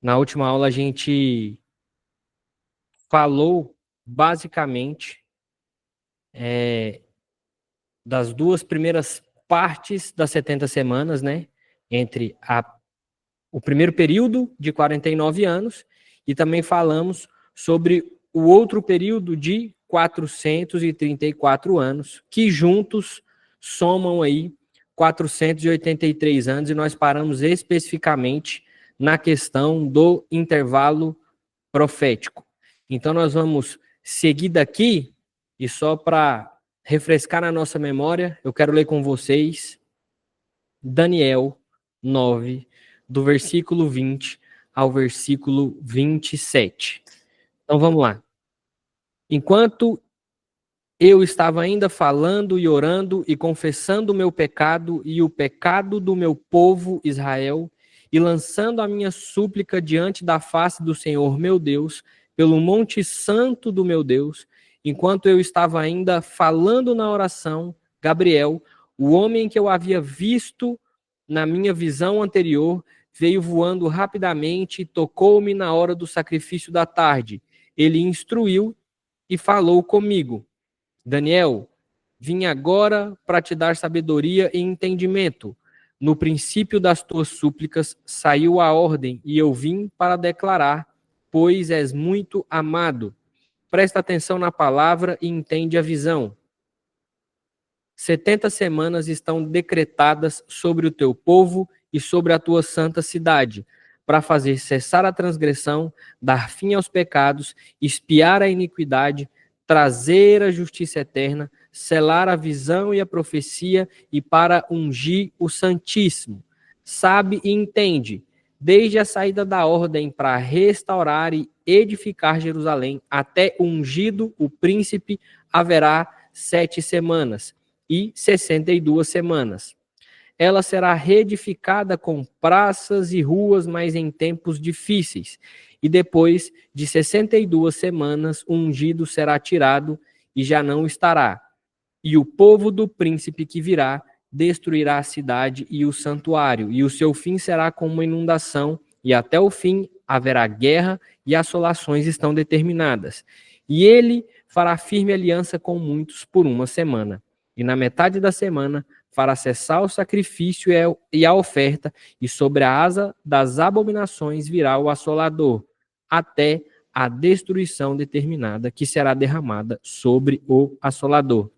Na última aula a gente falou basicamente das duas primeiras partes das 70 semanas, né? Entre o primeiro período de 49 anos e também falamos sobre o outro período de 434 anos, que juntos somam aí 483 anos, e nós paramos especificamente na questão do intervalo profético. Então nós vamos seguir daqui, e só para refrescar na nossa memória, eu quero ler com vocês Daniel 9, do versículo 20 ao versículo 27. Então vamos lá. Enquanto eu estava ainda falando e orando e confessando o meu pecado e o pecado do meu povo Israel, e lançando a minha súplica diante da face do Senhor meu Deus, pelo monte santo do meu Deus, enquanto eu estava ainda falando na oração, Gabriel, o homem que eu havia visto na minha visão anterior, veio voando rapidamente e tocou-me na hora do sacrifício da tarde. Ele instruiu e falou comigo: Daniel, vim agora para te dar sabedoria e entendimento. No princípio das tuas súplicas saiu a ordem, e eu vim para declarar, pois és muito amado. Presta atenção na palavra e entende a visão. 70 semanas estão decretadas sobre o teu povo e sobre a tua santa cidade, para fazer cessar a transgressão, dar fim aos pecados, expiar a iniquidade, trazer a justiça eterna, selar a visão e a profecia, e para ungir o Santíssimo. Sabe e entende, desde a saída da ordem para restaurar e edificar Jerusalém, até o ungido, o príncipe, haverá 7 semanas e 62 semanas. Ela será reedificada com praças e ruas, mas em tempos difíceis. E depois de 62 semanas, o ungido será tirado e já não estará. E o povo do príncipe que virá destruirá a cidade e o santuário, e o seu fim será como uma inundação, e até o fim haverá guerra, e assolações estão determinadas. E ele fará firme aliança com muitos por 1 semana. E na metade da semana fará cessar o sacrifício e a oferta, e sobre a asa das abominações virá o assolador, até a destruição determinada que será derramada sobre o assolador.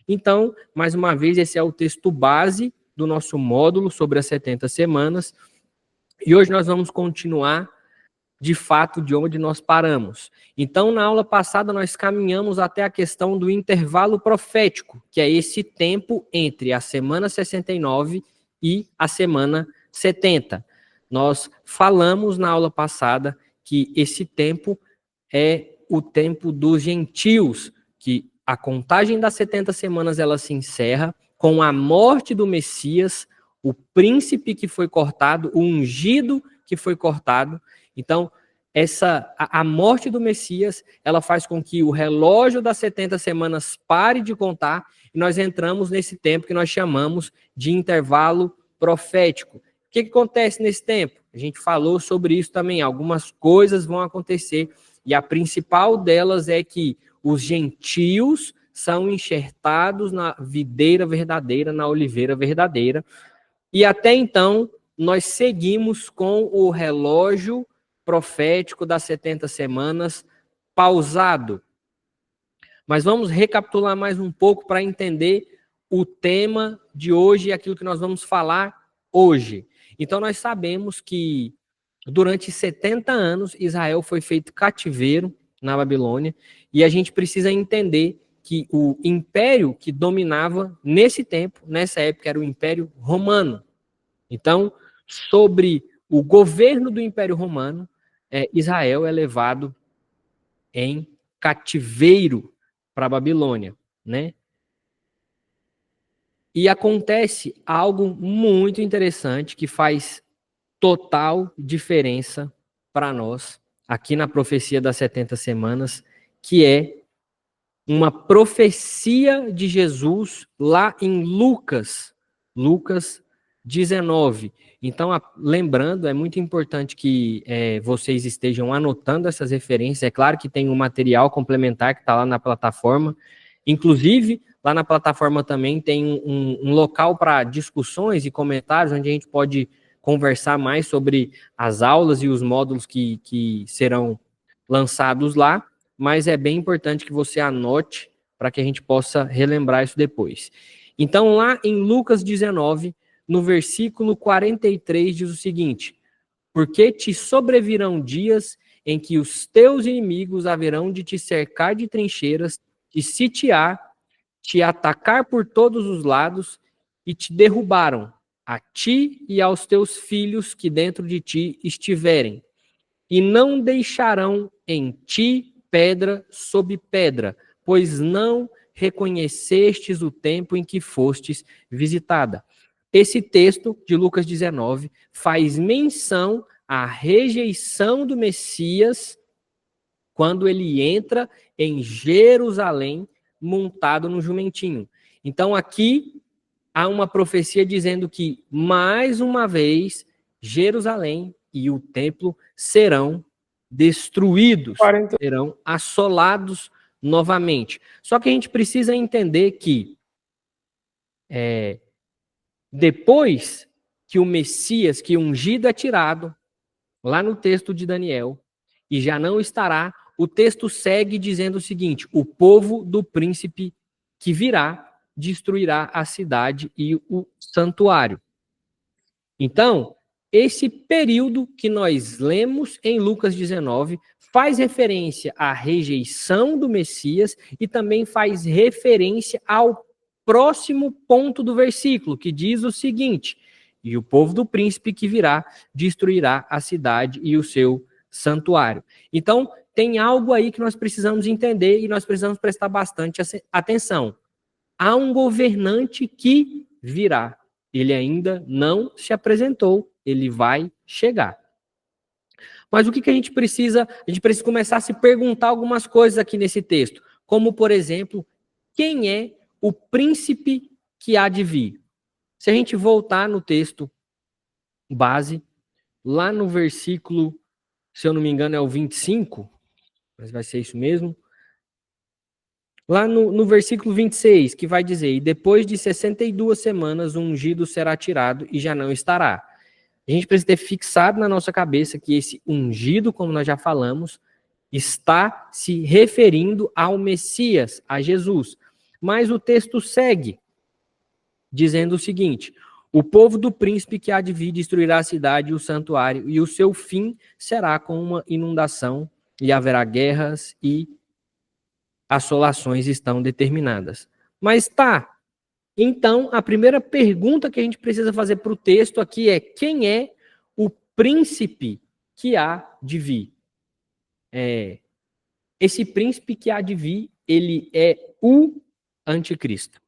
Então, mais uma vez, esse é o texto base do nosso módulo sobre as 70 semanas, e hoje nós vamos continuar de fato de onde nós paramos. Então, na aula passada, nós caminhamos até a questão do intervalo profético, que é esse tempo entre a semana 69 e a semana 70. Nós falamos na aula passada que esse tempo é o tempo dos gentios, que a contagem das 70 semanas ela se encerra com a morte do Messias, o príncipe que foi cortado, o ungido que foi cortado. Então, a morte do Messias, ela faz com que o relógio das 70 semanas pare de contar, e nós entramos nesse tempo que nós chamamos de intervalo profético. O que acontece nesse tempo? A gente falou sobre isso também, algumas coisas vão acontecer, e a principal delas é que os gentios são enxertados na videira verdadeira, na oliveira verdadeira, e até então nós seguimos com o relógio profético das 70 semanas pausado. Mas vamos recapitular mais um pouco para entender o tema de hoje e aquilo que nós vamos falar hoje. Então nós sabemos que durante 70 anos Israel foi feito cativeiro na Babilônia, e a gente precisa entender que o império que dominava nesse tempo, nessa época, era o Império Romano. Então, sobre o governo do Império Romano, Israel é levado em cativeiro para a Babilônia, né? E acontece algo muito interessante que faz total diferença para nós aqui na profecia das 70 semanas, que é uma profecia de Jesus lá em Lucas 19. Então, lembrando, é muito importante que vocês estejam anotando essas referências. É claro que tem um material complementar que está lá na plataforma. Inclusive, lá na plataforma também tem um local para discussões e comentários, onde a gente pode conversar mais sobre as aulas e os módulos que serão lançados lá. Mas é bem importante que você anote para que a gente possa relembrar isso depois. Então, lá em Lucas 19, no versículo 43, diz o seguinte: porque te sobrevirão dias em que os teus inimigos haverão de te cercar de trincheiras, te sitiar, te atacar por todos os lados e te derrubaram, a ti e aos teus filhos que dentro de ti estiverem. E não deixarão em ti pedra sobre pedra, pois não reconhecestes o tempo em que fostes visitada. Esse texto de Lucas 19 faz menção à rejeição do Messias quando ele entra em Jerusalém montado no jumentinho. Então aqui há uma profecia dizendo que mais uma vez Jerusalém e o templo serão destruídos, serão assolados novamente. Só que a gente precisa entender que depois que o Messias, que o ungido é tirado, lá no texto de Daniel, e já não estará, o texto segue dizendo o seguinte: o povo do príncipe que virá destruirá a cidade e o santuário. Então, esse período que nós lemos em Lucas 19 faz referência à rejeição do Messias e também faz referência ao próximo ponto do versículo, que diz o seguinte: e o povo do príncipe que virá destruirá a cidade e o seu santuário. Então, tem algo aí que nós precisamos entender e nós precisamos prestar bastante atenção. Há um governante que virá. Ele ainda não se apresentou, ele vai chegar. Mas o que a gente precisa? A gente precisa começar a se perguntar algumas coisas aqui nesse texto. Como, por exemplo, quem é o príncipe que há de vir? Se a gente voltar no texto base, lá no versículo, se eu não me engano, é o 25, mas vai ser isso mesmo. Lá no versículo 26, que vai dizer: e depois de 62 semanas o ungido será tirado e já não estará. A gente precisa ter fixado na nossa cabeça que esse ungido, como nós já falamos, está se referindo ao Messias, a Jesus. Mas o texto segue dizendo o seguinte: o povo do príncipe que há de vir destruirá a cidade e o santuário, e o seu fim será com uma inundação, e haverá guerras e assolações estão determinadas. Mas tá, então a primeira pergunta que a gente precisa fazer para o texto aqui é: quem é o príncipe que há de vir? Esse príncipe que há de vir, ele é o anticristo,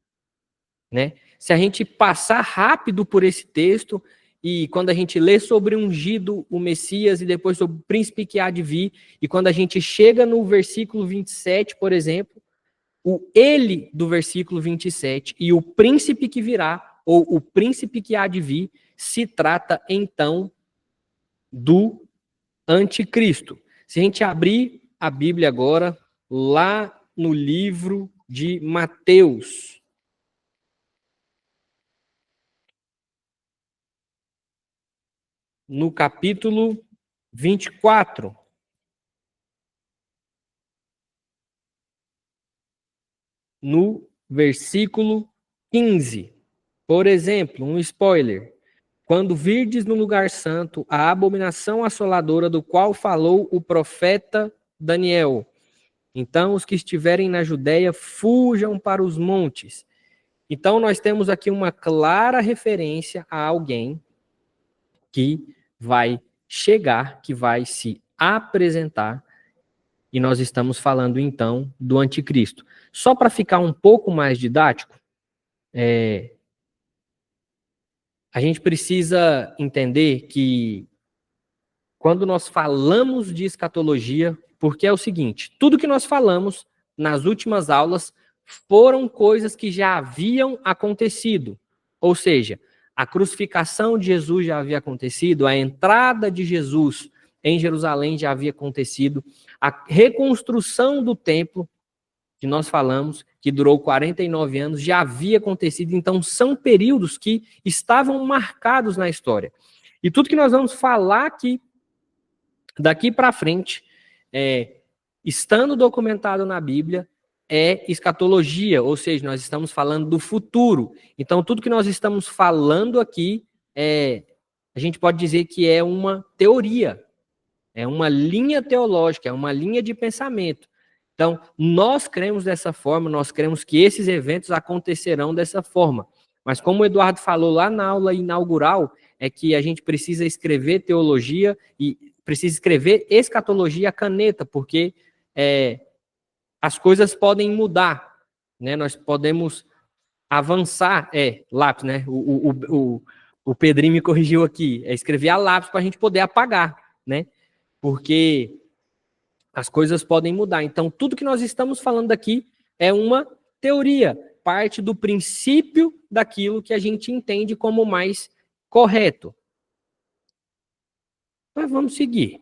né? Se a gente passar rápido por esse texto, e quando a gente lê sobre o ungido, o Messias, e depois sobre o príncipe que há de vir, e quando a gente chega no versículo 27, por exemplo, o ele do versículo 27 e o príncipe que virá, ou o príncipe que há de vir, se trata então do anticristo. Se a gente abrir a Bíblia agora, lá no livro de Mateus, no capítulo 24, no versículo 15. Por exemplo, um spoiler: quando virdes no lugar santo a abominação assoladora do qual falou o profeta Daniel, então os que estiverem na Judéia fujam para os montes. Então nós temos aqui uma clara referência a alguém que vai chegar, que vai se apresentar, e nós estamos falando então do anticristo. Só para ficar um pouco mais didático, a gente precisa entender que quando nós falamos de escatologia, porque é o seguinte: tudo que nós falamos nas últimas aulas foram coisas que já haviam acontecido. Ou seja, A crucificação de Jesus já havia acontecido, a entrada de Jesus em Jerusalém já havia acontecido, a reconstrução do templo, que nós falamos, que durou 49 anos, já havia acontecido. Então, são períodos que estavam marcados na história. E tudo que nós vamos falar aqui, daqui para frente, estando documentado na Bíblia, é escatologia, ou seja, nós estamos falando do futuro. Então, tudo que nós estamos falando aqui, a gente pode dizer que é uma teoria, é uma linha teológica, é uma linha de pensamento. Então, nós cremos dessa forma, nós cremos que esses eventos acontecerão dessa forma. Mas como o Eduardo falou lá na aula inaugural, é que a gente precisa escrever teologia e precisa escrever escatologia à caneta, porque as coisas podem mudar, né? Nós podemos avançar, lápis, né? O Pedrinho me corrigiu aqui, escrever a lápis para a gente poder apagar, né? Porque as coisas podem mudar. Então, tudo que nós estamos falando aqui é uma teoria, parte do princípio daquilo que a gente entende como mais correto. Mas vamos seguir,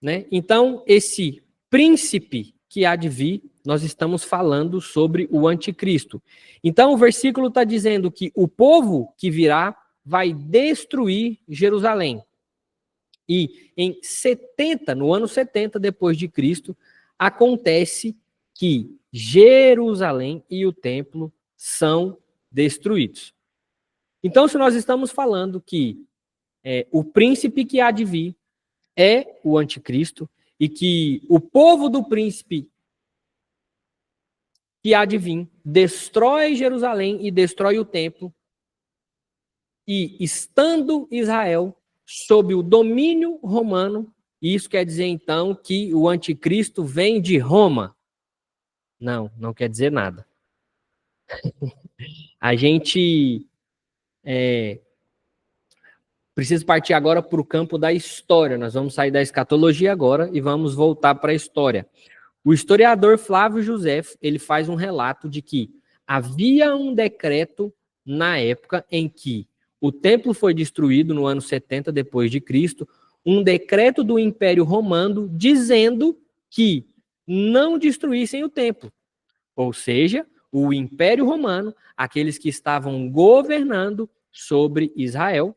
né? Então, esse príncipe que há de vir, nós estamos falando sobre o anticristo. Então, o versículo está dizendo que o povo que virá vai destruir Jerusalém. E no ano 70 depois de Cristo, acontece que Jerusalém e o templo são destruídos. Então, se nós estamos falando que o príncipe que há de vir é o anticristo e que o povo do príncipe que há de vir destrói Jerusalém e destrói o templo, e estando Israel sob o domínio romano, isso quer dizer então que o anticristo vem de Roma? Não, não quer dizer nada. A gente precisa partir agora para o campo da história. Nós vamos sair da escatologia agora e vamos voltar para a história. O historiador Flávio José, ele faz um relato de que havia um decreto na época em que o templo foi destruído no ano 70 depois de Cristo, um decreto do Império Romano dizendo que não destruíssem o templo. Ou seja, o Império Romano, aqueles que estavam governando sobre Israel,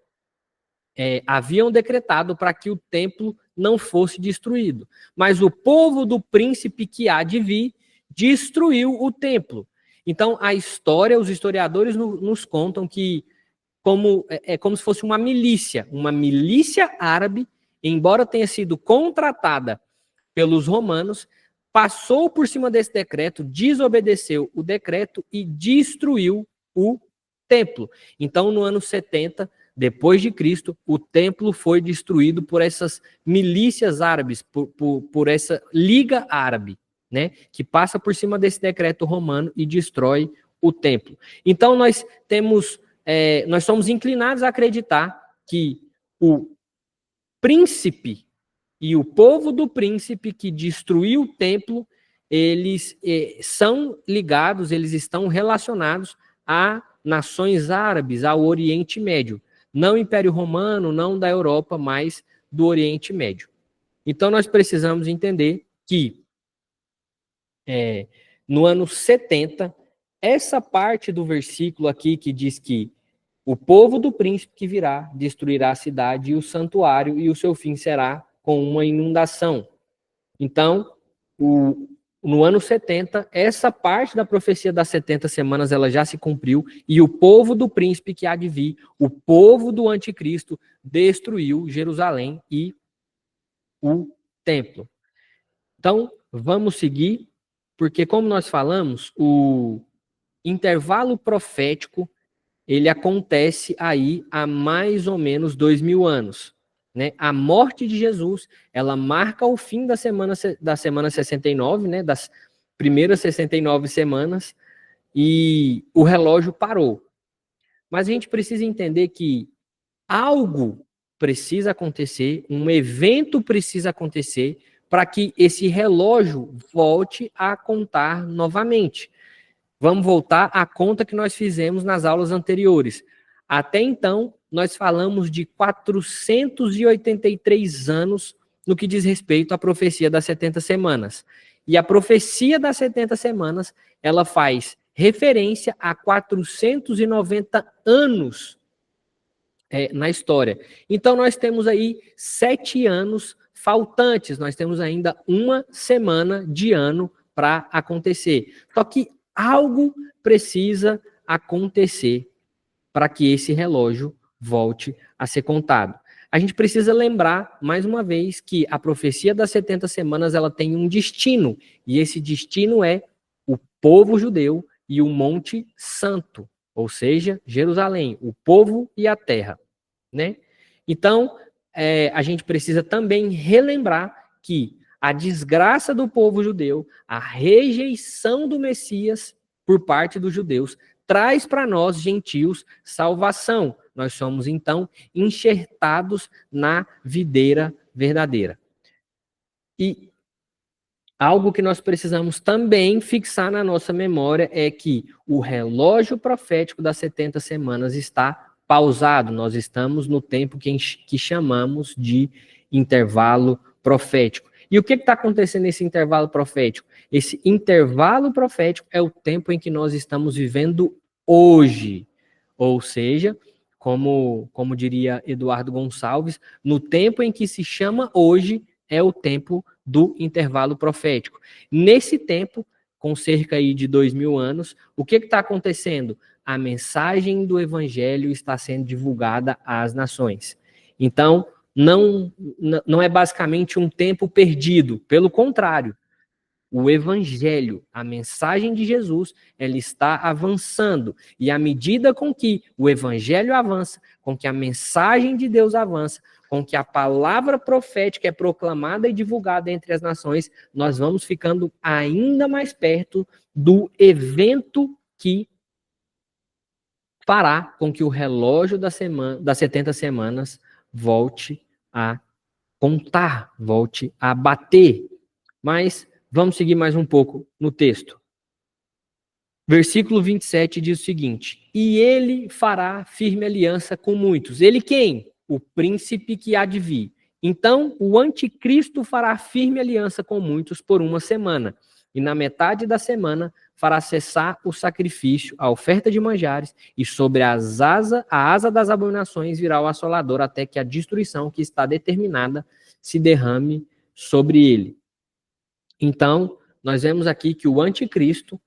haviam decretado para que o templo não fosse destruído. Mas o povo do príncipe que há de vir destruiu o templo. Então, a história, os historiadores nos contam que é como se fosse uma milícia árabe, embora tenha sido contratada pelos romanos, passou por cima desse decreto, desobedeceu o decreto e destruiu o templo. Então, no ano 70 depois de Cristo, o templo foi destruído por essas milícias árabes, por essa liga árabe, né, que passa por cima desse decreto romano e destrói o templo. Então, nós somos inclinados a acreditar que o príncipe e o povo do príncipe que destruiu o templo, eles são ligados, eles estão relacionados a nações árabes, ao Oriente Médio. Não Império Romano, não da Europa, mas do Oriente Médio. Então, nós precisamos entender que no ano 70, essa parte do versículo aqui que diz que o povo do príncipe que virá destruirá a cidade e o santuário, e o seu fim será com uma inundação. Então, no ano 70, essa parte da profecia das 70 semanas ela já se cumpriu, e o povo do príncipe que há de vir, o povo do anticristo, destruiu Jerusalém e o templo. Então, vamos seguir, porque como nós falamos, o intervalo profético ele acontece aí há mais ou menos 2000 anos. Né? A morte de Jesus, ela marca o fim da semana 69, né? Das primeiras 69 semanas, e o relógio parou. Mas a gente precisa entender que algo precisa acontecer, um evento precisa acontecer para que esse relógio volte a contar novamente. Vamos voltar à conta que nós fizemos nas aulas anteriores. Até então, nós falamos de 483 anos no que diz respeito à profecia das 70 semanas. E a profecia das 70 semanas, ela faz referência a 490 anos na história. Então, nós temos aí 7 anos faltantes, nós temos ainda uma semana de ano para acontecer. Só que algo precisa acontecer para que esse relógio volte a ser contado. A gente precisa lembrar, mais uma vez, que a profecia das 70 semanas ela tem um destino, e esse destino é o povo judeu e o Monte Santo, ou seja, Jerusalém, o povo e a terra, né? Então, a gente precisa também relembrar que a desgraça do povo judeu, a rejeição do Messias por parte dos judeus, traz para nós, gentios, salvação. Nós somos, então, enxertados na videira verdadeira. E algo que nós precisamos também fixar na nossa memória é que o relógio profético das 70 semanas está pausado. Nós estamos no tempo que chamamos de intervalo profético. E o que está acontecendo nesse intervalo profético? Esse intervalo profético é o tempo em que nós estamos vivendo hoje. Ou seja, como diria Eduardo Gonçalves, no tempo em que se chama hoje é o tempo do intervalo profético. Nesse tempo, com cerca aí de 2000 anos, o que está acontecendo? A mensagem do evangelho está sendo divulgada às nações. Então, não é basicamente um tempo perdido, pelo contrário, o evangelho, a mensagem de Jesus, ela está avançando. E à medida com que o evangelho avança, com que a mensagem de Deus avança, com que a palavra profética é proclamada e divulgada entre as nações, nós vamos ficando ainda mais perto do evento que fará com que o relógio das 70 semanas volte a contar, volte a bater. Mas vamos seguir mais um pouco no texto. Versículo 27 diz o seguinte: e ele fará firme aliança com muitos. Ele quem? O príncipe que há de vir. Então, o anticristo fará firme aliança com muitos por uma semana. E na metade da semana fará cessar o sacrifício, a oferta de manjares, e sobre a asa das abominações virá o assolador, até que a destruição que está determinada se derrame sobre ele. Então, nós vemos aqui que o anticristo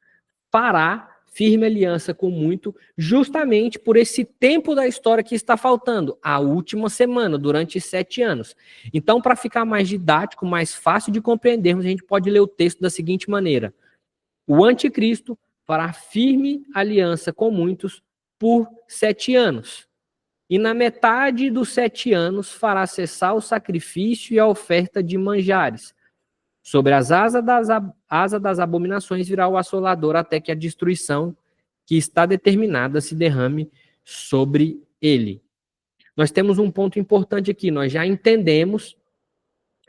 fará firme aliança com muito, justamente por esse tempo da história que está faltando, a última semana, durante 7 anos. Então, para ficar mais didático, mais fácil de compreendermos, a gente pode ler o texto da seguinte maneira: o anticristo fará firme aliança com muitos por 7 anos. E na metade dos 7 anos fará cessar o sacrifício e a oferta de manjares. Sobre as asas das abominações virá o assolador, até que a destruição que está determinada se derrame sobre ele. Nós temos um ponto importante aqui, nós já entendemos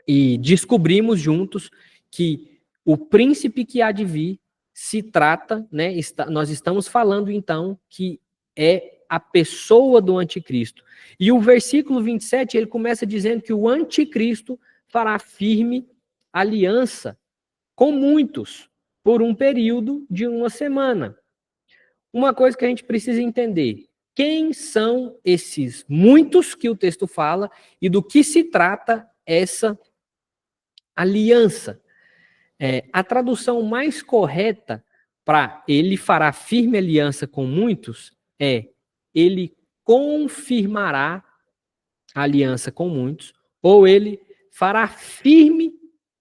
e descobrimos juntos que o príncipe que há de vir se trata, né? Nós estamos falando então que é a pessoa do anticristo. E o versículo 27, ele começa dizendo que o anticristo fará firme aliança com muitos por um período de uma semana. Uma coisa que a gente precisa entender: quem são esses muitos que o texto fala e do que se trata essa aliança? A tradução mais correta para ele fará firme aliança com muitos é ele confirmará a aliança com muitos, ou ele fará firme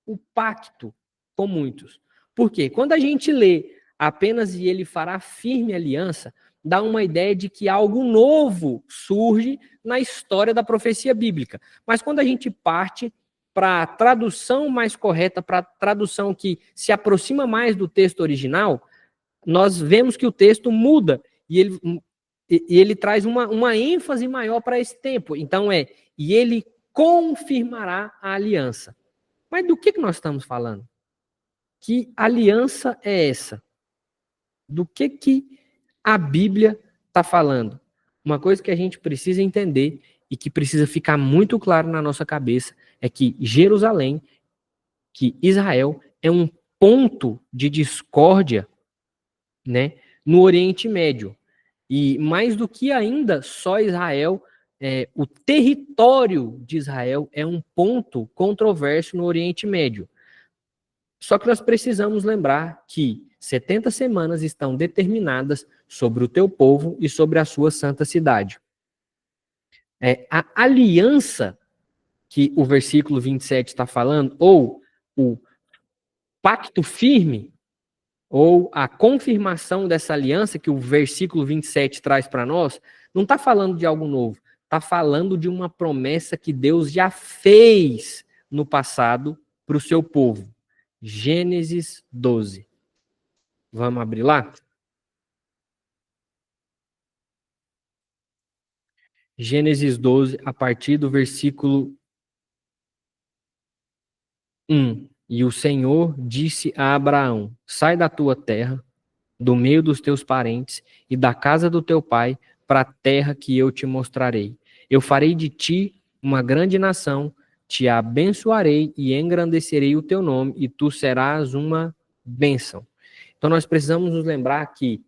o pacto com muitos. Por quê? Quando a gente lê apenas e ele fará firme aliança, dá uma ideia de que algo novo surge na história da profecia bíblica. Mas quando a gente parte para a tradução mais correta, para a tradução que se aproxima mais do texto original, nós vemos que o texto muda e ele traz uma ênfase maior para esse tempo. Então e ele confirmará a aliança. Mas do que nós estamos falando? Que aliança é essa? Do que a Bíblia está falando? uma coisa que a gente precisa entender e que precisa ficar muito claro na nossa cabeça é que Jerusalém, que Israel, é um ponto de discórdia, né, no Oriente Médio. E mais do que ainda, só Israel, o território de Israel é um ponto controverso no Oriente Médio. Só que nós precisamos lembrar que 70 semanas estão determinadas sobre o teu povo e sobre a sua santa cidade. A aliança que o versículo 27 está falando, ou o pacto firme, ou a confirmação dessa aliança que o versículo 27 traz para nós, não está falando de algo novo, está falando de uma promessa que Deus já fez no passado para o seu povo. Gênesis 12. Vamos abrir lá? Gênesis 12, a partir do versículo 1. E o Senhor disse a Abraão: sai da tua terra, do meio dos teus parentes e da casa do teu pai, para a terra que eu te mostrarei. Eu farei de ti uma grande nação, te abençoarei e engrandecerei o teu nome, e tu serás uma bênção. Então nós precisamos nos lembrar que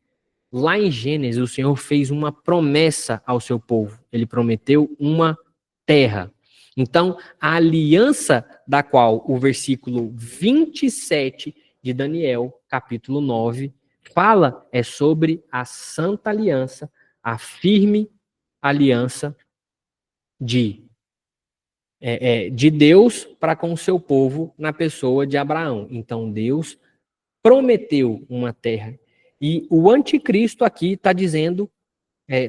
lá em Gênesis o Senhor fez uma promessa ao seu povo. Ele prometeu uma terra. Então, a aliança da qual o versículo 27 de Daniel, capítulo 9, fala é sobre a santa aliança, a firme aliança de Deus para com o seu povo na pessoa de Abraão. Então, Deus prometeu uma terra. E o anticristo aqui está dizendo,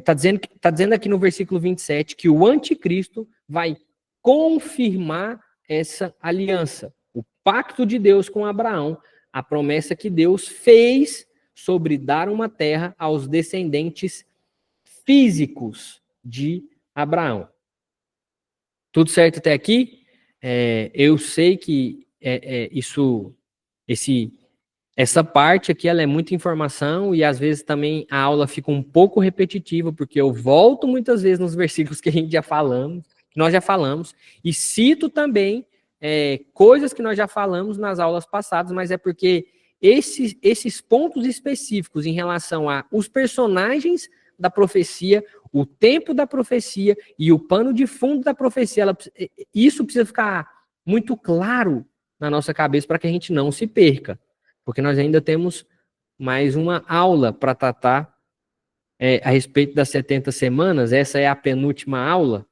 tá dizendo aqui no versículo 27 que o anticristo vai confirmar essa aliança, o pacto de Deus com Abraão, a promessa que Deus fez sobre dar uma terra aos descendentes físicos de Abraão. Tudo certo até aqui? Eu sei que essa parte aqui ela é muita informação e às vezes também a aula fica um pouco repetitiva, porque eu volto muitas vezes nos versículos que nós já falamos, e cito também coisas que nós já falamos nas aulas passadas, mas é porque esses pontos específicos em relação a os personagens da profecia, o tempo da profecia e o pano de fundo da profecia, isso precisa ficar muito claro na nossa cabeça para que a gente não se perca, porque nós ainda temos mais uma aula para tratar a respeito das 70 semanas, essa é a penúltima aula,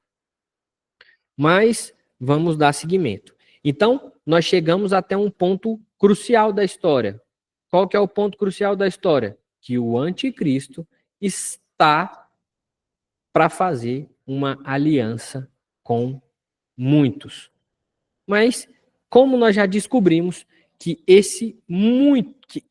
mas vamos dar seguimento. Então, nós chegamos até um ponto crucial da história. Qual que é o ponto crucial da história? Que o anticristo está para fazer uma aliança com muitos. Mas, como nós já descobrimos que esse muitos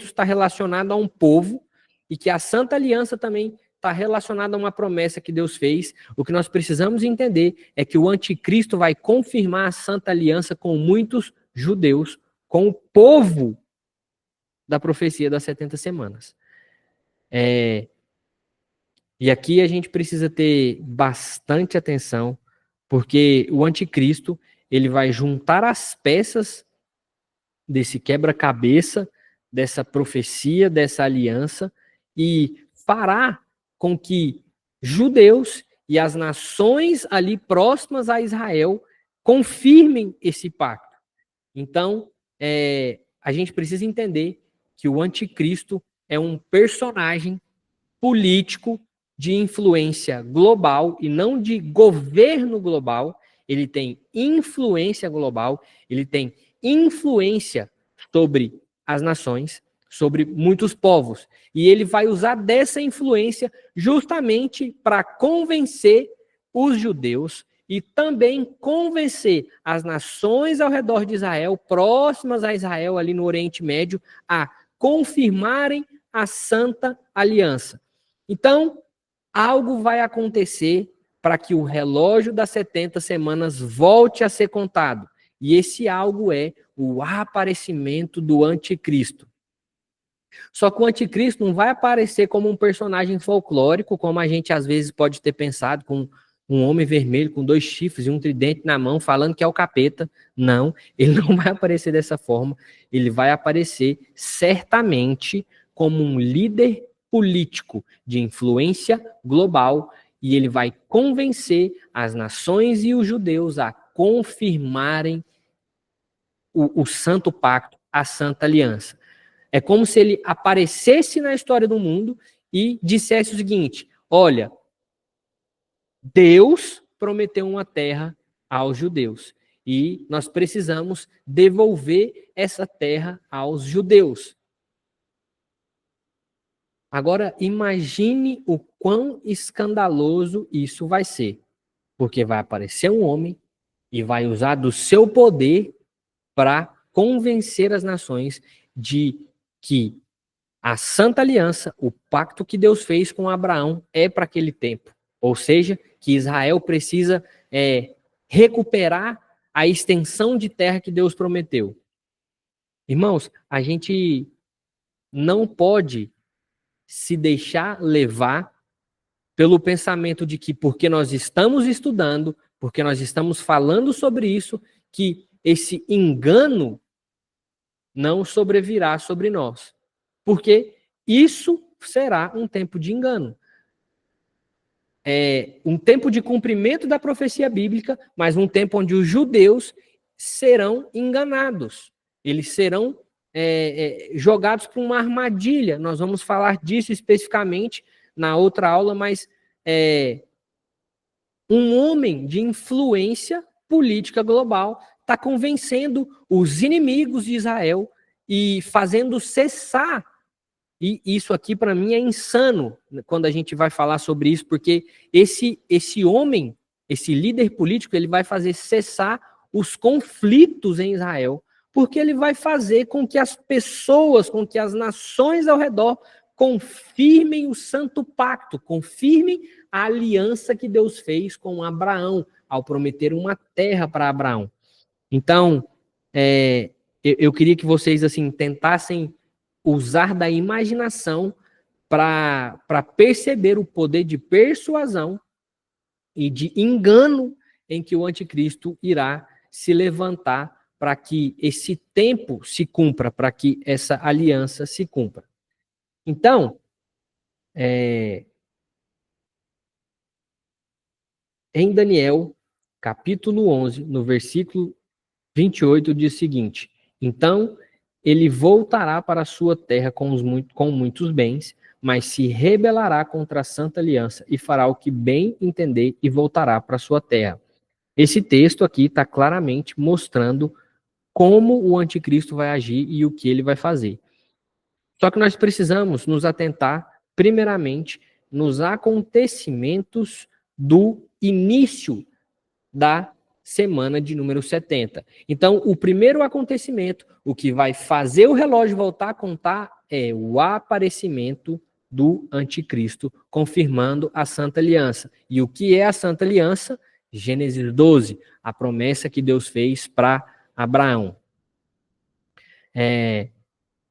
está relacionado a um povo e que a Santa Aliança também está relacionada a uma promessa que Deus fez, o que nós precisamos entender é que o anticristo vai confirmar a Santa Aliança com muitos judeus, com o povo da profecia das 70 semanas. E aqui a gente precisa ter bastante atenção, porque o anticristo ele vai juntar as peças desse quebra-cabeça, dessa profecia, dessa aliança, e fará com que judeus e as nações ali próximas a Israel confirmem esse pacto. Então, a gente precisa entender que o anticristo é um personagem político de influência global e não de governo global. Ele tem influência global, ele tem influência sobre as nações, sobre muitos povos. E ele vai usar dessa influência justamente para convencer os judeus e também convencer as nações ao redor de Israel, próximas a Israel, ali no Oriente Médio, a confirmarem a Santa Aliança. Então, algo vai acontecer para que o relógio das 70 semanas volte a ser contado. E esse algo é o aparecimento do anticristo. Só que o anticristo não vai aparecer como um personagem folclórico, como a gente às vezes pode ter pensado, com um homem vermelho com 2 chifres e um tridente na mão, falando que é o capeta. Não, ele não vai aparecer dessa forma. Ele vai aparecer certamente como um líder político de influência global, e ele vai convencer as nações e os judeus a confirmarem o Santo Pacto, a Santa Aliança. É como se ele aparecesse na história do mundo e dissesse o seguinte: olha, Deus prometeu uma terra aos judeus e nós precisamos devolver essa terra aos judeus. Agora, imagine o quão escandaloso isso vai ser, porque vai aparecer um homem e vai usar do seu poder para convencer as nações de que a Santa Aliança, o pacto que Deus fez com Abraão, é para aquele tempo. Ou seja, que Israel precisa recuperar a extensão de terra que Deus prometeu. Irmãos, a gente não pode se deixar levar pelo pensamento de que porque nós estamos estudando, porque nós estamos falando sobre isso, que esse engano não sobrevirá sobre nós. Porque isso será um tempo de engano. É um tempo de cumprimento da profecia bíblica, mas um tempo onde os judeus serão enganados. Eles serão jogados para uma armadilha. Nós vamos falar disso especificamente na outra aula, mas um homem de influência política global está convencendo os inimigos de Israel e fazendo cessar. E isso aqui, para mim, é insano quando a gente vai falar sobre isso, porque esse homem, esse líder político, ele vai fazer cessar os conflitos em Israel, porque ele vai fazer com que as pessoas, com que as nações ao redor confirmem o santo pacto, confirmem a aliança que Deus fez com Abraão, ao prometer uma terra para Abraão. Então, eu queria que vocês assim tentassem usar da imaginação para perceber o poder de persuasão e de engano em que o anticristo irá se levantar para que esse tempo se cumpra, para que essa aliança se cumpra. Então, em Daniel, capítulo 11, no versículo 28, diz o seguinte: então ele voltará para a sua terra com muitos bens, mas se rebelará contra a santa aliança e fará o que bem entender e voltará para a sua terra. Esse texto aqui está claramente mostrando como o anticristo vai agir e o que ele vai fazer. Só que nós precisamos nos atentar, primeiramente, nos acontecimentos do início da semana de número 70. Então, o primeiro acontecimento, o que vai fazer o relógio voltar a contar, é o aparecimento do anticristo, confirmando a Santa Aliança. E o que é a Santa Aliança? Gênesis 12, a promessa que Deus fez para Abraão.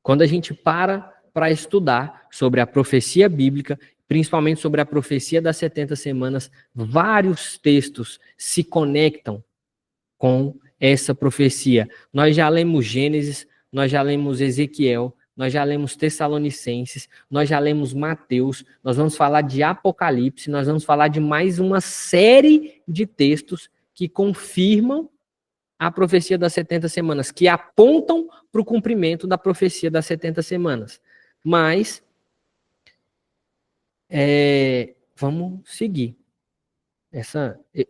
Quando a gente para estudar sobre a profecia bíblica, principalmente sobre a profecia das 70 semanas, vários textos se conectam com essa profecia. Nós já lemos Gênesis, nós já lemos Ezequiel, nós já lemos Tessalonicenses, nós já lemos Mateus, nós vamos falar de Apocalipse, nós vamos falar de mais uma série de textos que confirmam a profecia das 70 semanas, que apontam para o cumprimento da profecia das 70 semanas. Mas, vamos seguir.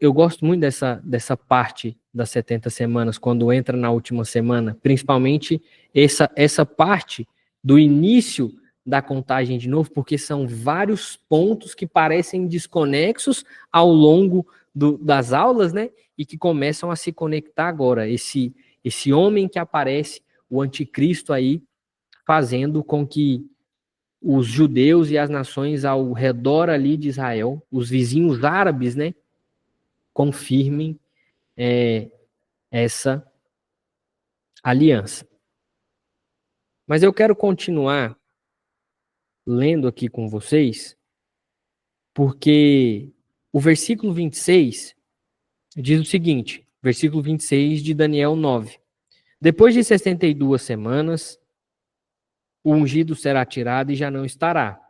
Eu gosto muito dessa parte das 70 semanas, quando entra na última semana, principalmente essa parte do início da contagem de novo, porque são vários pontos que parecem desconexos ao longo das aulas, né? E que começam a se conectar agora. Esse homem que aparece, o anticristo aí, fazendo com que os judeus e as nações ao redor ali de Israel, os vizinhos árabes, né? Confirmem essa aliança. Mas eu quero continuar lendo aqui com vocês, porque o versículo 26 diz o seguinte, versículo 26 de Daniel 9. Depois de 62 semanas, o ungido será tirado e já não estará.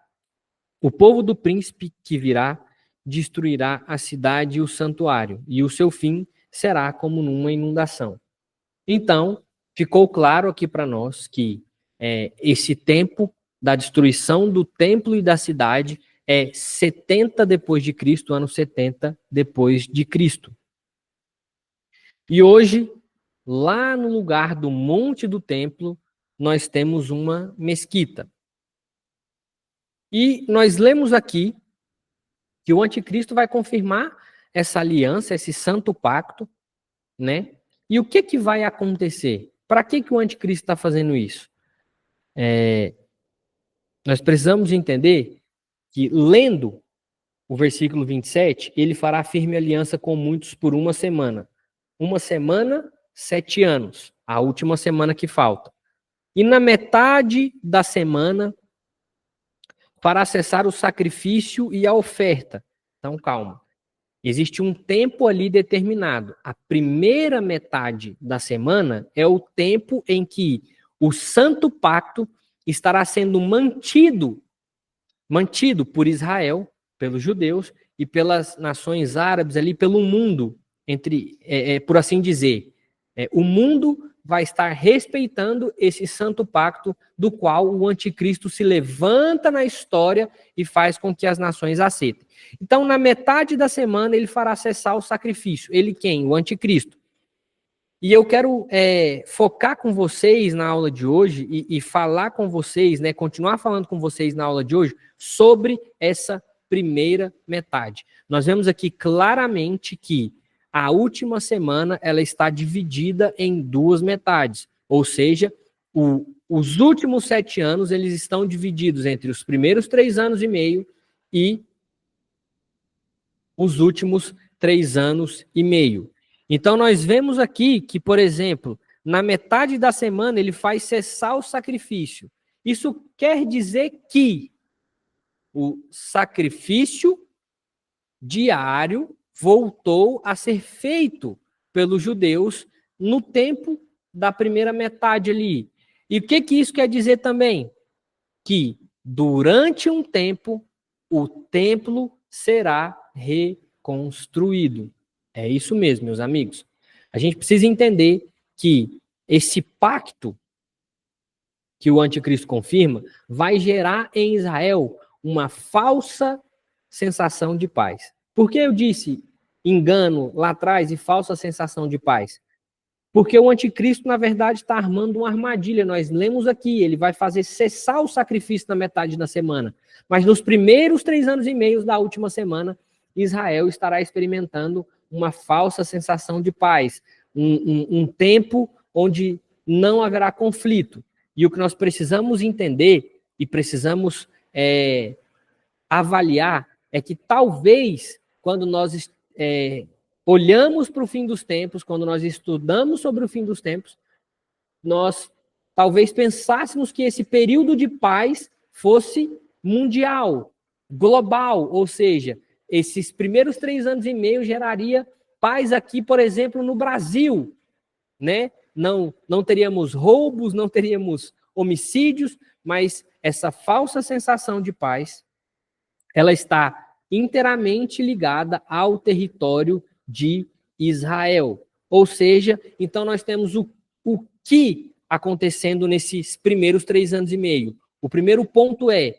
O povo do príncipe que virá destruirá a cidade e o santuário, e o seu fim será como numa inundação. Então, ficou claro aqui para nós que esse tempo da destruição do templo e da cidade é 70 depois de Cristo, ano 70 depois de Cristo. E hoje, lá no lugar do monte do templo, nós temos uma mesquita. E nós lemos aqui que o anticristo vai confirmar essa aliança, esse santo pacto, né? E o que vai acontecer? Para que o anticristo está fazendo isso? Nós precisamos entender que, lendo o versículo 27, ele fará firme aliança com muitos por uma semana. Uma semana, 7 anos. A última semana que falta. E na metade da semana, fará cessar o sacrifício e a oferta. Então, calma. Existe um tempo ali determinado. A primeira metade da semana é o tempo em que o santo pacto estará sendo mantido por Israel, pelos judeus e pelas nações árabes ali, pelo mundo, por assim dizer. O mundo vai estar respeitando esse santo pacto do qual o anticristo se levanta na história e faz com que as nações aceitem. Então, na metade da semana, ele fará cessar o sacrifício. Ele quem? O anticristo. E eu quero focar com vocês na aula de hoje e falar com vocês, né, continuar falando com vocês na aula de hoje sobre essa primeira metade. Nós vemos aqui claramente que a última semana ela está dividida em 2 metades, ou seja, os últimos 7 anos eles estão divididos entre os primeiros 3 anos e meio e os últimos 3 anos e meio. Então, nós vemos aqui que, por exemplo, na metade da semana ele faz cessar o sacrifício. Isso quer dizer que o sacrifício diário voltou a ser feito pelos judeus no tempo da primeira metade ali. E o que isso quer dizer também? Que durante um tempo o templo será reconstruído. É isso mesmo, meus amigos. A gente precisa entender que esse pacto que o anticristo confirma vai gerar em Israel uma falsa sensação de paz. Por que eu disse engano lá atrás e falsa sensação de paz? Porque o anticristo, na verdade, está armando uma armadilha. Nós lemos aqui, ele vai fazer cessar o sacrifício na metade da semana. Mas nos primeiros 3 anos e meio da última semana, Israel estará experimentando uma falsa sensação de paz. Um tempo onde não haverá conflito. E o que nós precisamos entender e precisamos avaliar é que talvez, quando nós olhamos para o fim dos tempos, quando nós estudamos sobre o fim dos tempos, nós talvez pensássemos que esse período de paz fosse mundial, global, ou seja, esses primeiros 3 anos e meio geraria paz aqui, por exemplo, no Brasil, né? Não teríamos roubos, não teríamos homicídios, mas essa falsa sensação de paz, ela está inteiramente ligada ao território de Israel. Ou seja, então nós temos o que acontecendo nesses primeiros 3 anos e meio. O primeiro ponto é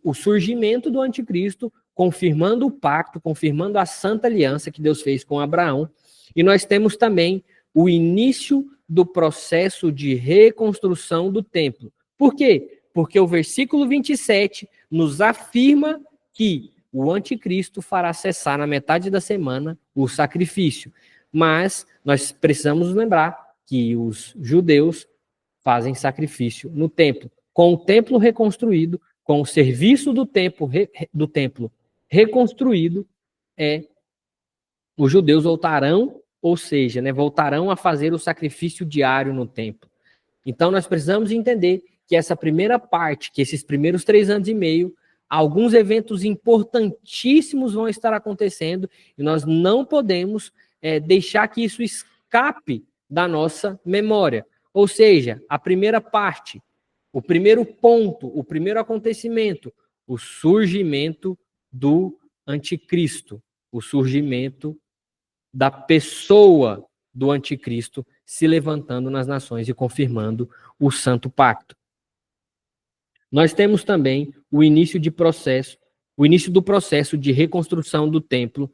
o surgimento do anticristo, confirmando o pacto, confirmando a santa aliança que Deus fez com Abraão. E nós temos também o início do processo de reconstrução do templo. Por quê? Porque o versículo 27 nos afirma que o anticristo fará cessar na metade da semana o sacrifício. Mas nós precisamos lembrar que os judeus fazem sacrifício no templo. Com o templo reconstruído, com o serviço do templo reconstruído, os judeus voltarão, ou seja, voltarão a fazer o sacrifício diário no templo. Então nós precisamos entender que essa primeira parte, que esses primeiros 3 anos e meio, alguns eventos importantíssimos vão estar acontecendo e nós não podemos deixar que isso escape da nossa memória. Ou seja, a primeira parte, o primeiro ponto, o primeiro acontecimento, o surgimento do anticristo, o surgimento da pessoa do anticristo se levantando nas nações e confirmando o santo pacto. Nós temos também o início do processo de reconstrução do templo,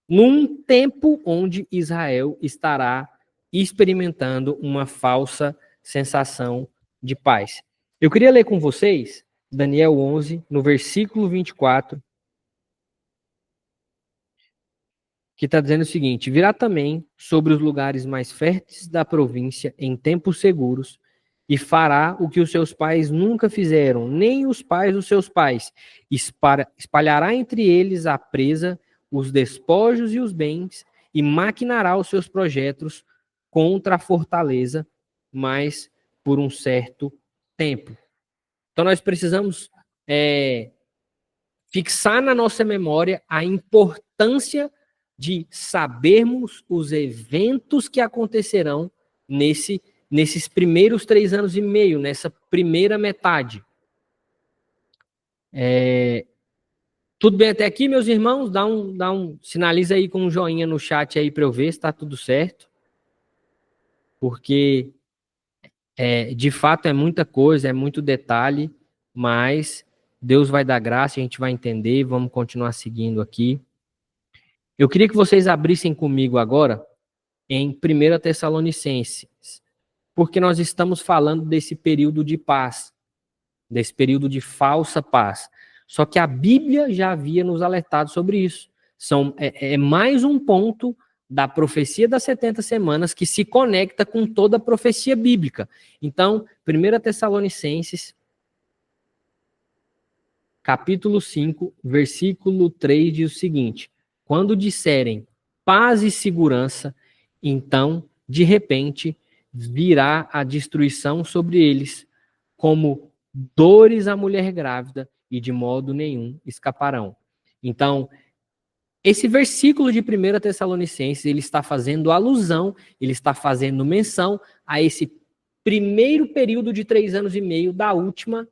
num tempo onde Israel estará experimentando uma falsa sensação de paz. Eu queria ler com vocês Daniel 11, no versículo 24, que está dizendo o seguinte: virá também sobre os lugares mais férteis da província em tempos seguros, e fará o que os seus pais nunca fizeram, nem os pais dos seus pais. Espalhará entre eles a presa, os despojos e os bens, e maquinará os seus projetos contra a fortaleza, mas por um certo tempo. Então nós precisamos fixar na nossa memória a importância de sabermos os eventos que acontecerão nesses primeiros 3 anos e meio, nessa primeira metade. Tudo bem até aqui, meus irmãos? Sinaliza aí com um joinha no chat aí para eu ver se está tudo certo. Porque, de fato, é muita coisa, é muito detalhe, mas Deus vai dar graça, a gente vai entender, vamos continuar seguindo aqui. Eu queria que vocês abrissem comigo agora em 1 Tessalonicenses, porque nós estamos falando desse período de paz, desse período de falsa paz. Só que a Bíblia já havia nos alertado sobre isso. É mais um ponto da profecia das 70 semanas que se conecta com toda a profecia bíblica. Então, 1 Tessalonicenses, capítulo 5, versículo 3, diz o seguinte: quando disserem paz e segurança, então, de repente, virá a destruição sobre eles, como dores à mulher grávida, e de modo nenhum escaparão. Então, esse versículo de 1 Tessalonicenses, ele está fazendo alusão, ele está fazendo menção a esse primeiro período de 3 anos e meio da última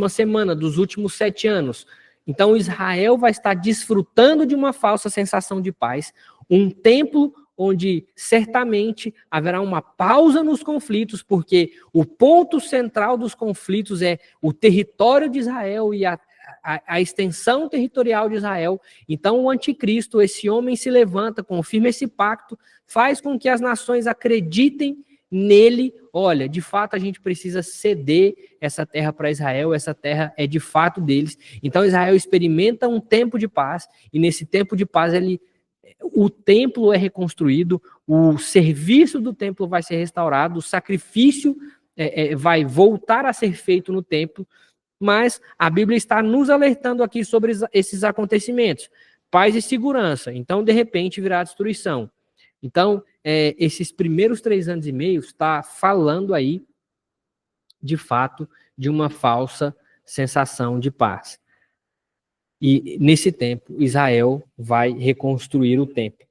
semana, dos últimos 7 anos. Então, Israel vai estar desfrutando de uma falsa sensação de paz, um templo onde certamente haverá uma pausa nos conflitos, porque o ponto central dos conflitos é o território de Israel e a extensão territorial de Israel. Então, o anticristo, esse homem se levanta, confirma esse pacto, faz com que as nações acreditem nele. Olha, de fato a gente precisa ceder essa terra para Israel, essa terra é de fato deles. Então Israel experimenta um tempo de paz, e nesse tempo de paz o templo é reconstruído, o serviço do templo vai ser restaurado, o sacrifício vai voltar a ser feito no templo, mas a Bíblia está nos alertando aqui sobre esses acontecimentos. Paz e segurança, então de repente virá a destruição. Então, esses primeiros 3 anos e meio está falando aí, de fato, de uma falsa sensação de paz. E, nesse tempo, Israel vai reconstruir o templo.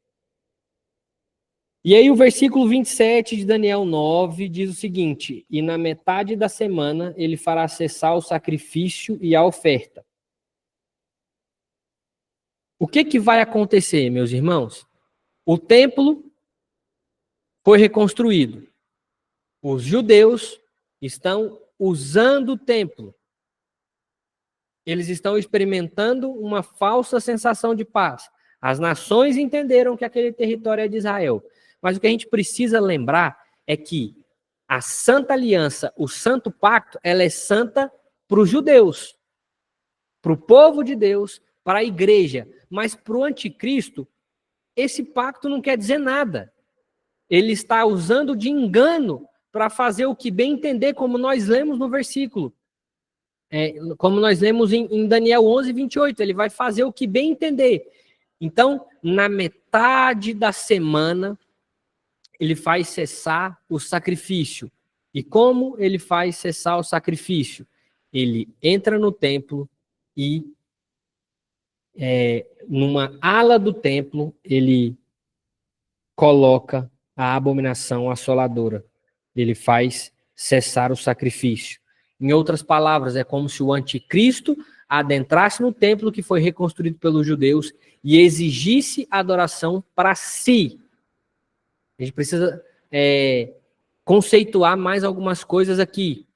E aí o versículo 27 de Daniel 9 diz o seguinte: e na metade da semana ele fará cessar o sacrifício e a oferta. O que vai acontecer, meus irmãos? O templo foi reconstruído. Os judeus estão usando o templo. Eles estão experimentando uma falsa sensação de paz. As nações entenderam que aquele território é de Israel. Mas o que a gente precisa lembrar é que a Santa Aliança, o Santo Pacto, ela é santa para os judeus, para o povo de Deus, para a igreja. Mas para o anticristo, esse pacto não quer dizer nada. Ele está usando de engano para fazer o que bem entender, como nós lemos no versículo. Como nós lemos em Daniel 11, 28. Ele vai fazer o que bem entender. Então, na metade da semana, ele faz cessar o sacrifício. E como ele faz cessar o sacrifício? Ele entra no templo e, numa ala do templo, ele coloca a abominação assoladora. Ele faz cessar o sacrifício. Em outras palavras, é como se o anticristo adentrasse no templo que foi reconstruído pelos judeus e exigisse adoração para si. A gente precisa conceituar mais algumas coisas aqui.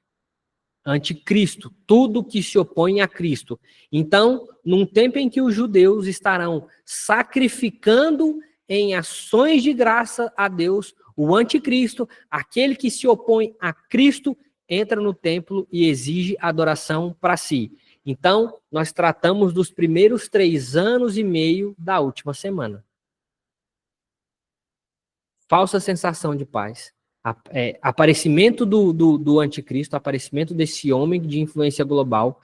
Anticristo, tudo que se opõe a Cristo. Então, num tempo em que os judeus estarão sacrificando em ações de graça a Deus, o anticristo, aquele que se opõe a Cristo, entra no templo e exige adoração para si. Então, nós tratamos dos primeiros 3 anos e meio da última semana. Falsa sensação de paz. Aparecimento do anticristo, aparecimento desse homem de influência global,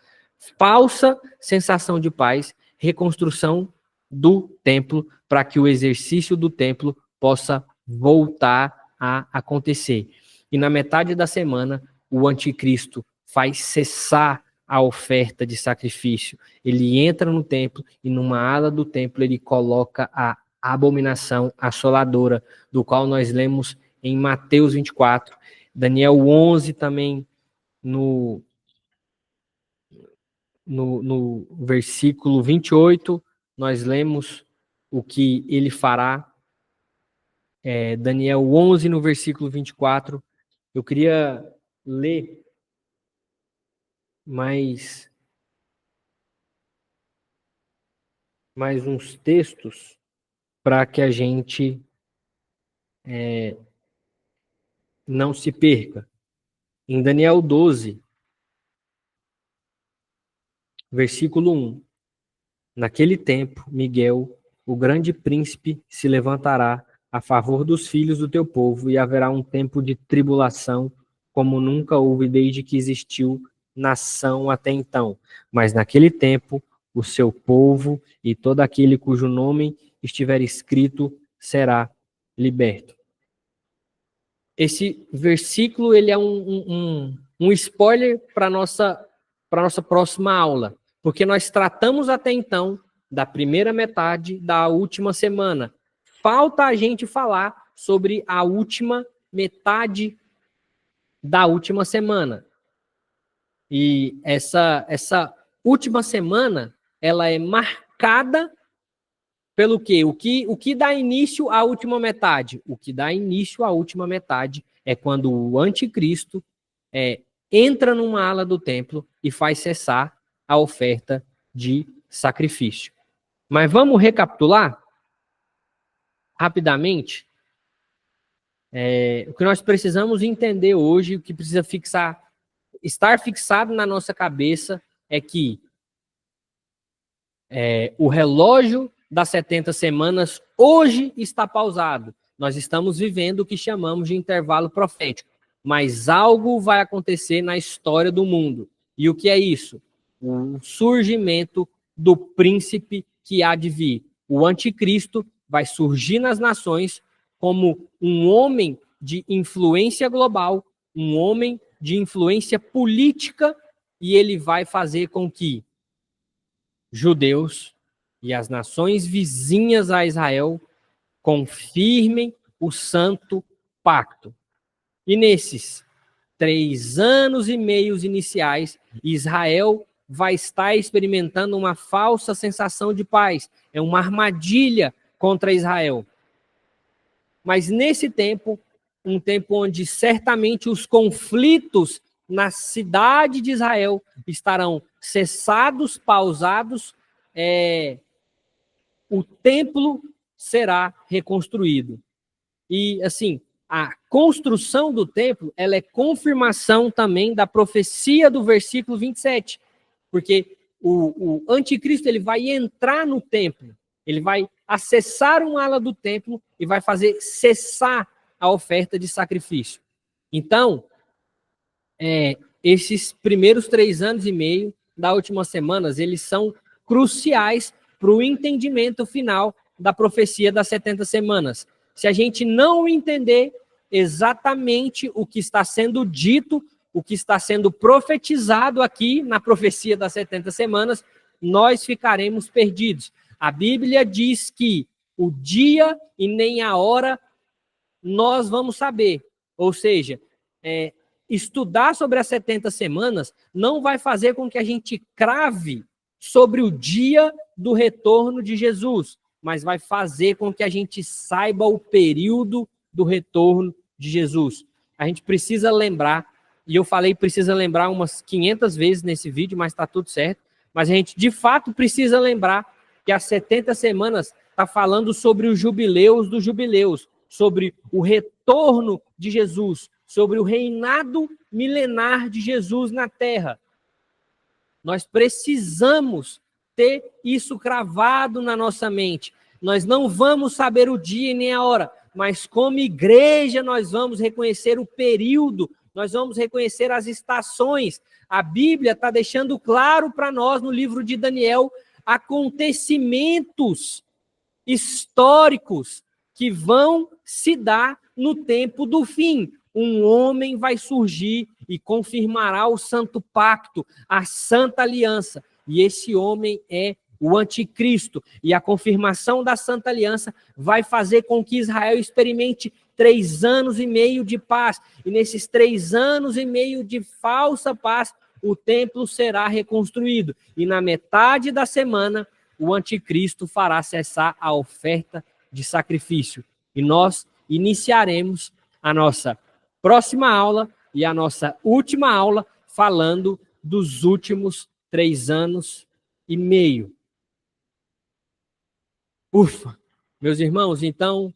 falsa sensação de paz, reconstrução do templo para que o exercício do templo possa voltar a acontecer. E na metade da semana, o anticristo faz cessar a oferta de sacrifício. Ele entra no templo e numa ala do templo ele coloca a abominação assoladora, do qual nós lemos em Mateus 24, Daniel 11 também, no versículo 28, nós lemos o que ele fará. Daniel 11, no versículo 24. Eu queria ler mais uns textos para que a gente não se perca. Em Daniel 12, versículo 1. Naquele tempo, Miguel, o grande príncipe, se levantará a favor dos filhos do teu povo, e haverá um tempo de tribulação, como nunca houve desde que existiu nação até então. Mas naquele tempo, o seu povo e todo aquele cujo nome estiver escrito será liberto. Esse versículo ele é um spoiler para a nossa próxima aula, porque nós tratamos até então da primeira metade da última semana. Falta a gente falar sobre a última metade da última semana. E essa última semana, ela é marcada pelo quê? O que dá início à última metade? O que dá início à última metade é quando o anticristo entra numa ala do templo e faz cessar a oferta de sacrifício. Mas vamos recapitular rapidamente o que nós precisamos entender hoje, o que precisa estar fixado na nossa cabeça é que o relógio das 70 semanas hoje está pausado. Nós estamos vivendo o que chamamos de intervalo profético, mas algo vai acontecer na história do mundo. E o que é isso? O surgimento do príncipe que há de vir. O anticristo vai surgir nas nações como um homem de influência global, um homem de influência política, e ele vai fazer com que judeus e as nações vizinhas a Israel confirmem o santo pacto. E nesses 3 anos e meio iniciais, Israel vai estar experimentando uma falsa sensação de paz. É uma armadilha contra Israel. Mas nesse tempo, um tempo onde certamente os conflitos na cidade de Israel estarão cessados, pausados, o templo será reconstruído. E, assim, a construção do templo, ela é confirmação também da profecia do versículo 27, porque o anticristo ele vai entrar no templo, ele vai acessar uma ala do templo e vai fazer cessar a oferta de sacrifício. Então, esses primeiros 3 anos e meio da últimas semanas, eles são cruciais para o entendimento final da profecia das 70 semanas. Se a gente não entender exatamente o que está sendo dito, o que está sendo profetizado aqui na profecia das 70 semanas, nós ficaremos perdidos. A Bíblia diz que o dia e nem a hora nós vamos saber. Ou seja, estudar sobre as 70 semanas não vai fazer com que a gente crave sobre o dia do retorno de Jesus, mas vai fazer com que a gente saiba o período do retorno de Jesus. A gente precisa lembrar, e eu falei precisa lembrar umas 500 vezes nesse vídeo, mas está tudo certo, mas a gente de fato precisa lembrar que as 70 semanas está falando sobre os jubileus dos jubileus, sobre o retorno de Jesus, sobre o reinado milenar de Jesus na Terra. Nós precisamos ter isso cravado na nossa mente. Nós não vamos saber o dia e nem a hora, mas como igreja nós vamos reconhecer o período, nós vamos reconhecer as estações. A Bíblia está deixando claro para nós no livro de Daniel acontecimentos históricos que vão se dar no tempo do fim. Um homem vai surgir e confirmará o santo pacto, a santa aliança. E esse homem é o anticristo. E a confirmação da santa aliança vai fazer com que Israel experimente 3 anos e meio de paz. E nesses 3 anos e meio de falsa paz, o templo será reconstruído. E na metade da semana, o anticristo fará cessar a oferta de sacrifício. E nós iniciaremos a nossa próxima aula e a nossa última aula falando dos últimos 3 anos e meio. Ufa! Meus irmãos, então,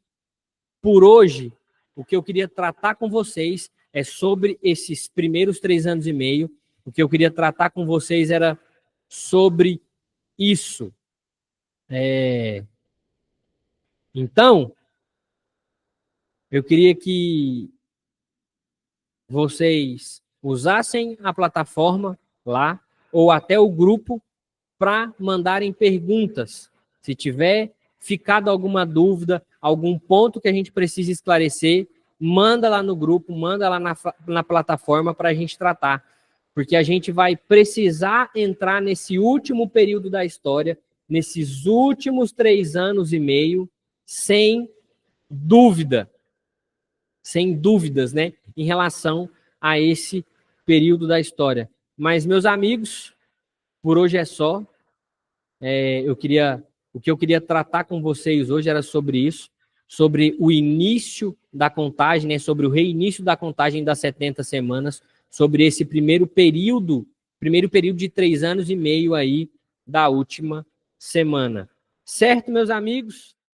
por hoje, o que eu queria tratar com vocês é sobre esses primeiros 3 anos e meio. O que eu queria tratar com vocês era sobre isso. Então, eu queria que vocês usassem a plataforma lá, ou até o grupo, para mandarem perguntas. Se tiver ficado alguma dúvida, algum ponto que a gente precisa esclarecer, manda lá no grupo, manda lá na plataforma para a gente tratar. Porque a gente vai precisar entrar nesse último período da história, nesses últimos 3 anos e meio, sem dúvida. Sem dúvidas, né? Em relação a esse período da história. Mas, meus amigos, por hoje é só. O que eu queria tratar com vocês hoje era sobre isso, sobre o início da contagem, né? Sobre o reinício da contagem das 70 semanas, sobre esse primeiro período de 3 anos e meio aí da última semana. Certo, meus amigos?